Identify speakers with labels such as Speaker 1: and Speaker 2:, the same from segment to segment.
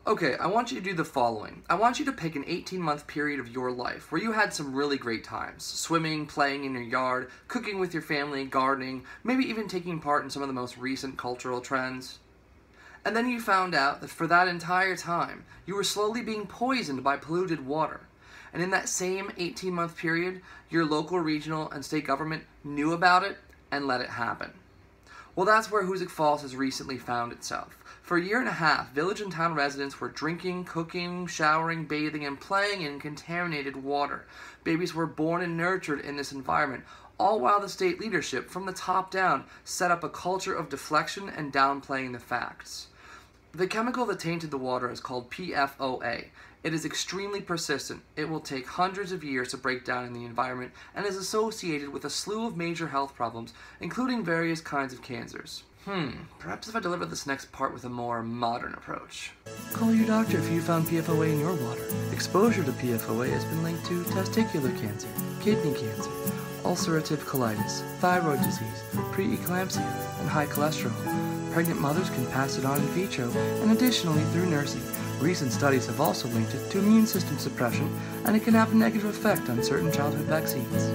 Speaker 1: Okay, I want you to do the following. I want you to pick an 18-month period of your life where you had some really great times. Swimming, playing in your yard, cooking with your family, gardening, maybe even taking part in some of the most recent cultural trends. And then you found out that for that entire time, you were slowly being poisoned by polluted water. And in that same 18-month period, your local, regional, and state government knew about it and let it happen. Well, that's where Hoosick Falls has recently found itself. For a year and a half, village and town residents were drinking, cooking, showering, bathing, and playing in contaminated water. Babies were born and nurtured in this environment, all while the state leadership, from the top down, set up a culture of deflection and downplaying the facts. The chemical that tainted the water is called PFOA. It is extremely persistent. It will take hundreds of years to break down in the environment and is associated with a slew of major health problems, including various kinds of cancers. Perhaps if I deliver this next part with a more modern approach. Call your doctor if you found PFOA in your water. Exposure to PFOA has been linked to testicular cancer, kidney cancer, ulcerative colitis, thyroid disease, preeclampsia, and high cholesterol. Pregnant mothers can pass it on in vitro, and additionally through nursing. Recent studies have also linked it to immune system suppression, and it can have a negative effect on certain childhood vaccines.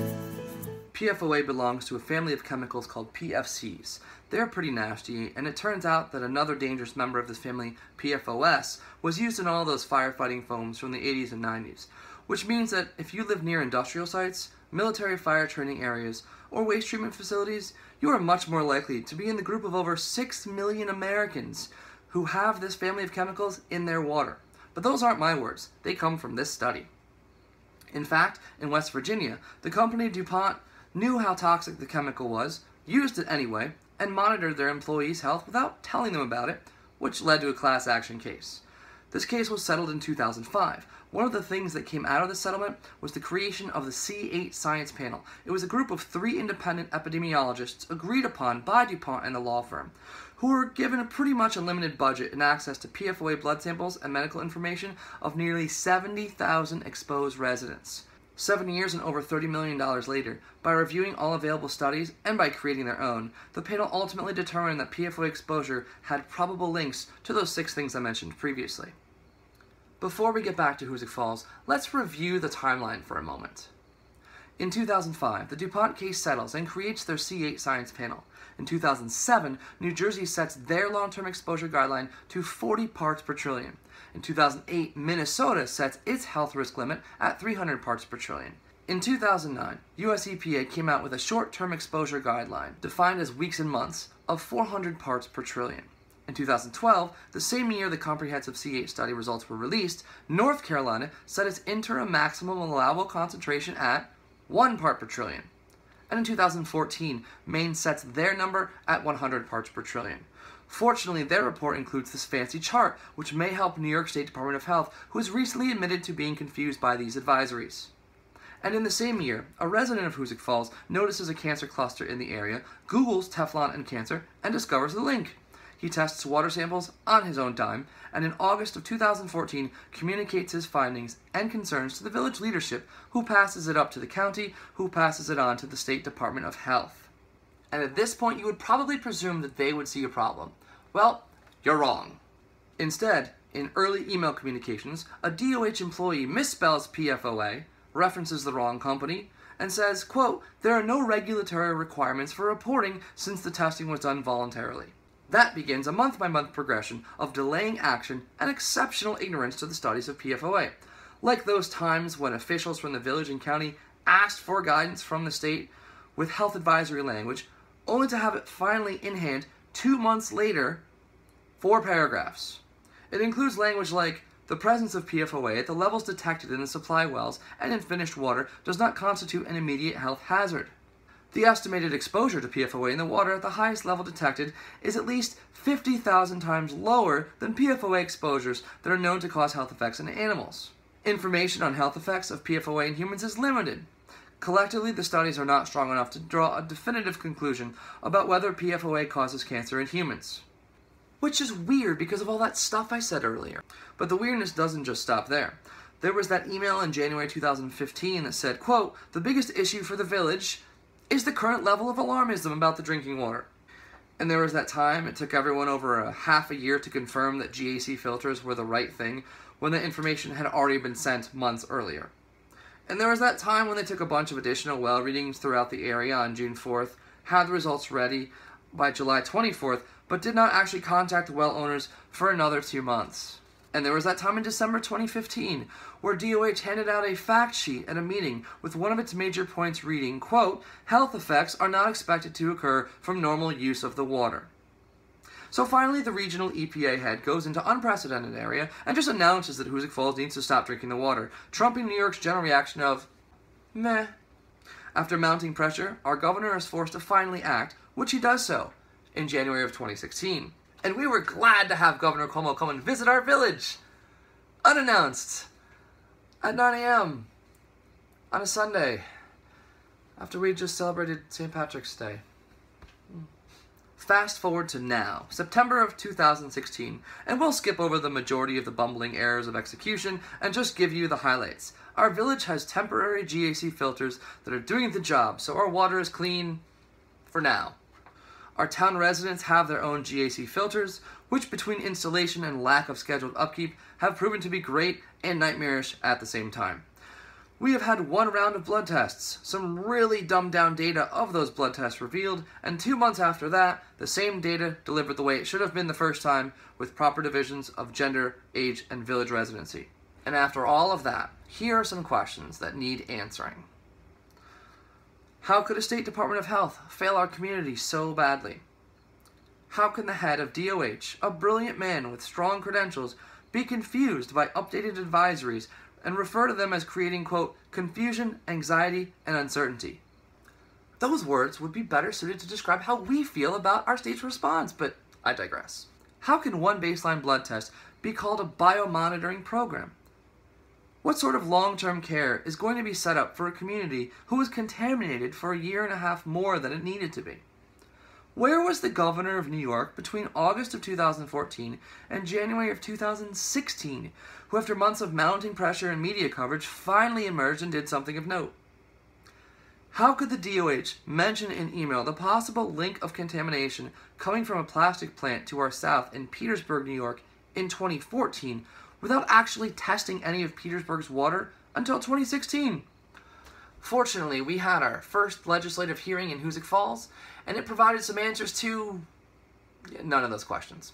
Speaker 1: PFOA belongs to a family of chemicals called PFCs. They're pretty nasty, and it turns out that another dangerous member of this family, PFOS, was used in all those firefighting foams from the 80s and 90s, which means that if you live near industrial sites, military fire training areas, or waste treatment facilities, you are much more likely to be in the group of over 6 million Americans who have this family of chemicals in their water. But those aren't my words. They come from this study. In fact, in West Virginia, the company DuPont knew how toxic the chemical was, used it anyway, and monitored their employees' health without telling them about it, which led to a class action case. This case was settled in 2005. One of the things that came out of the settlement was the creation of the C8 Science Panel. It was a group of 3 independent epidemiologists agreed upon by DuPont and the law firm, who were given a pretty much unlimited budget and access to PFOA blood samples and medical information of nearly 70,000 exposed residents. 7 years and over $30 million later, by reviewing all available studies and by creating their own, the panel ultimately determined that PFOA exposure had probable links to those 6 things I mentioned previously. Before we get back to Hoosick Falls, let's review the timeline for a moment. In 2005, the DuPont case settles and creates their C8 Science Panel. In 2007, New Jersey sets their long-term exposure guideline to 40 parts per trillion. In 2008, Minnesota sets its health risk limit at 300 parts per trillion. In 2009, US EPA came out with a short-term exposure guideline, defined as weeks and months, of 400 parts per trillion. In 2012, the same year the comprehensive C8 study results were released, North Carolina set its interim maximum allowable concentration at 1 part per trillion. And in 2014, Maine sets their number at 100 parts per trillion. Fortunately, their report includes this fancy chart, which may help New York State Department of Health, who has recently admitted to being confused by these advisories. And in the same year, a resident of Hoosick Falls notices a cancer cluster in the area, Googles Teflon and cancer, and discovers the link. He tests water samples on his own dime, and in August of 2014 communicates his findings and concerns to the village leadership, who passes it up to the county, who passes it on to the State Department of Health. And at this point you would probably presume that they would see a problem. Well, you're wrong. Instead, in early email communications, a DOH employee misspells PFOA, references the wrong company, and says, quote, "There are no regulatory requirements for reporting since the testing was done voluntarily." That begins a month-by-month progression of delaying action and exceptional ignorance to the studies of PFOA. Like those times when officials from the village and county asked for guidance from the state with health advisory language, only to have it finally in hand 2 months later, 4 paragraphs. It includes language like, "The presence of PFOA at the levels detected in the supply wells and in finished water does not constitute an immediate health hazard. The estimated exposure to PFOA in the water at the highest level detected is at least 50,000 times lower than PFOA exposures that are known to cause health effects in animals. Information on health effects of PFOA in humans is limited. Collectively, the studies are not strong enough to draw a definitive conclusion about whether PFOA causes cancer in humans." Which is weird because of all that stuff I said earlier. But the weirdness doesn't just stop there. There was that email in January 2015 that said, quote, "The biggest issue for the village is the current level of alarmism about the drinking water." And there was that time it took everyone over a half a year to confirm that GAC filters were the right thing when the information had already been sent months earlier. And there was that time when they took a bunch of additional well readings throughout the area on June 4th, had the results ready by July 24th, but did not actually contact the well owners for another 2 months. And there was that time in December 2015 where DOH handed out a fact sheet at a meeting with one of its major points reading, quote, "Health effects are not expected to occur from normal use of the water." So finally, the regional EPA head goes into unprecedented area and just announces that Hoosick Falls needs to stop drinking the water, trumping New York's general reaction of, meh. After mounting pressure, our governor is forced to finally act, which he does so in January of 2016. And we were glad to have Governor Cuomo come and visit our village, unannounced, at 9 a.m. on a Sunday, after we just celebrated St. Patrick's Day. Fast forward to now, September of 2016, and we'll skip over the majority of the bumbling errors of execution and just give you the highlights. Our village has temporary GAC filters that are doing the job, so our water is clean for now. Our town residents have their own GAC filters, which between installation and lack of scheduled upkeep have proven to be great and nightmarish at the same time. We have had 1 round of blood tests, some really dumbed down data of those blood tests revealed, and 2 months after that, the same data delivered the way it should have been the first time, with proper divisions of gender, age, and village residency. And after all of that, here are some questions that need answering. How could a State Department of Health fail our community so badly? How can the head of DOH, a brilliant man with strong credentials, be confused by updated advisories and refer to them as creating, quote, confusion, anxiety, and uncertainty? Those words would be better suited to describe how we feel about our state's response, but I digress. How can one baseline blood test be called a biomonitoring program? What sort of long-term care is going to be set up for a community who was contaminated for 1.5 years more than it needed to be? Where was the governor of New York between August of 2014 and January of 2016, who after months of mounting pressure and media coverage finally emerged and did something of note? How could the DOH mention in email the possible link of contamination coming from a plastic plant to our south in Petersburg, New York in 2014 without actually testing any of Petersburg's water until 2016? Fortunately, we had our first legislative hearing in Hoosick Falls, and it provided some answers to none of those questions.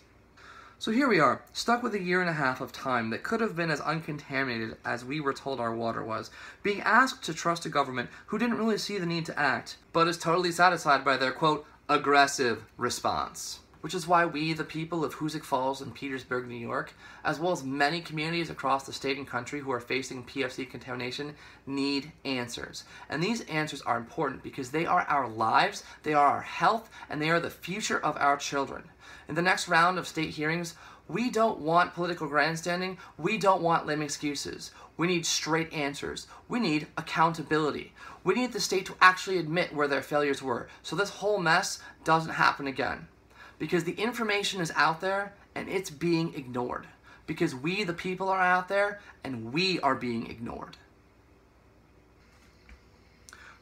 Speaker 1: So here we are, stuck with 1.5 years of time that could have been as uncontaminated as we were told our water was, being asked to trust a government who didn't really see the need to act, but is totally satisfied by their, quote, aggressive response. Which is why we, the people of Hoosick Falls and Petersburg, New York, as well as many communities across the state and country who are facing PFC contamination, need answers. And these answers are important because they are our lives, they are our health, and they are the future of our children. In the next round of state hearings, we don't want political grandstanding, we don't want lame excuses. We need straight answers. We need accountability. We need the state to actually admit where their failures were, so this whole mess doesn't happen again. Because the information is out there and it's being ignored. Because we, the people, are out there and we are being ignored.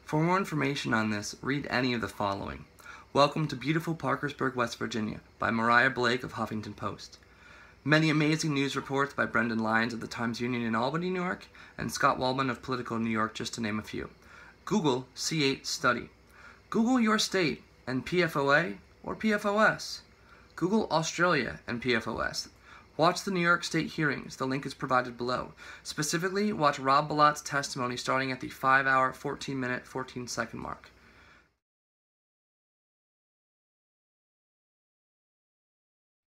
Speaker 1: For more information on this, read any of the following. Welcome to Beautiful Parkersburg, West Virginia by Mariah Blake of Huffington Post. Many amazing news reports by Brendan Lyons of the Times-Union in Albany, New York, and Scott Waldman of Political New York, just to name a few. Google C8 Study. Google your state and PFOA or PFOS. Google Australia and PFOS. Watch the New York State hearings. The link is provided below. Specifically, watch Rob Bilot's testimony starting at the 5-hour, 14-minute, 14-second mark.